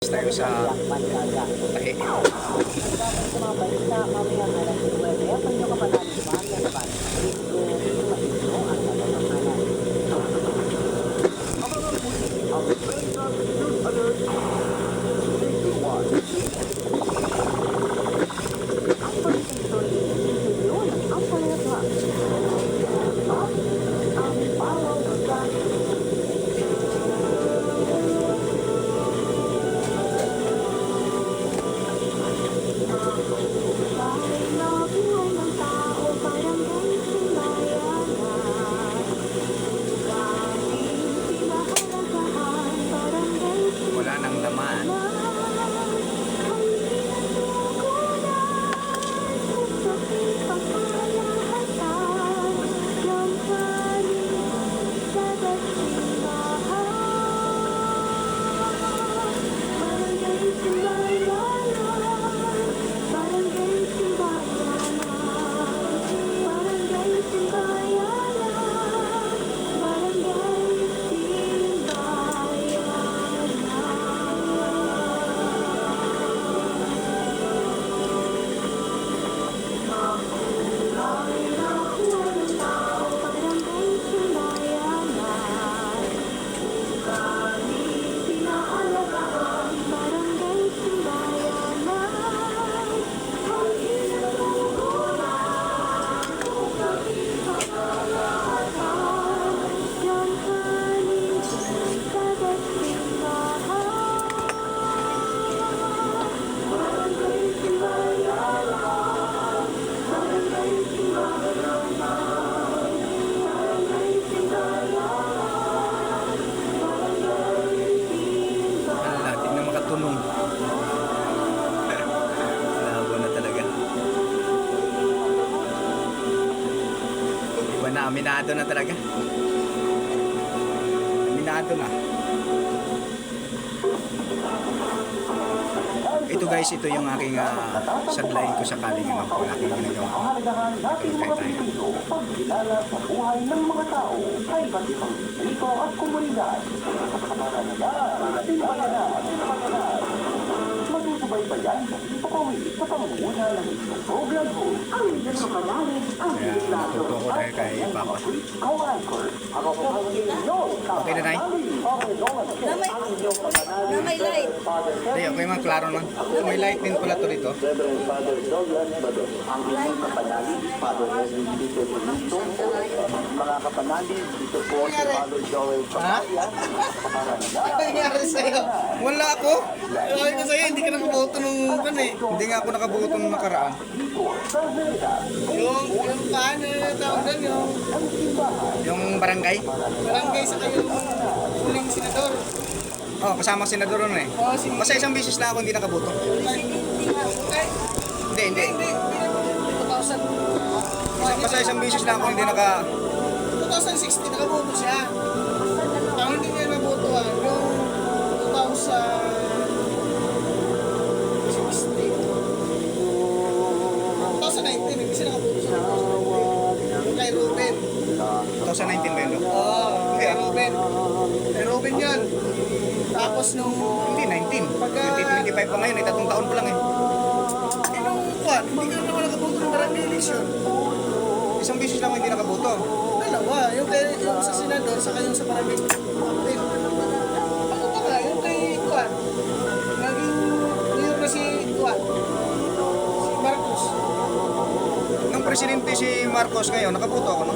Next tayo sa tahi. Wala nang laman. Aminado na talaga. Aminado na. Ito guys, ito yung aking sadlayin ko sa kalingan. Wala akong ginagawa. Kaya tayo. Pagkilala sa buhay ng mga tao sa iba't ibang distrito at komunidad. Masusubaybayan sa ipapawid sa pamumuno ng isang program ho. Ang inyong kapanalig ang biniklado. Natuto ko dahil kay Papa. Ako po ang inyong Okay na, Nay? Na may light. Hindi, okay man, klaro lang. May light din pala to dito. Reverend Father Douglas Bador. Ang inyong kapanalig, Father Edwin Dito Benito. Mga kapanalig, dito po si Father Joel Papaya. Ano nangyari sa'yo? Wala ako. Sabi ko sa'yo, hindi ka nakaboto nung kan eh. Hindi nga ako nakabuto nung nakaraan. Yung paano yung tawag doon, Yung barangay. barangay sa kayong huling senador. Oh, kasama si Senador ron eh. Oo, si... Basta isang beses na ako hindi nakabuto. Ay, Hindi. hindi. 2000. Basta isang beses na ako hindi naka... 2016, nakaboto siya. Ang hindi niya nabotohan, yung 2019, hindi siya nakaboto sa 2019. Yung kay Ruben. 2019 ba yun? No? Oo, kay Ruben. Kay Ruben yun. Tapos nung... Hindi, 19. 2025 pa ngayon eh. 3 taon pa lang eh. Nung kwan, hindi ka naman nakaboto ng barangay election. Isang beses lang ako hindi nakabuto. Dalawa, yung sa senador, saka yung sa barangay captain. Ako pa nga, yung kay Kwan. Naging mayor na si Kwan. Si Marcos. Nung presidente si Marcos ngayon, nakabuto ako no?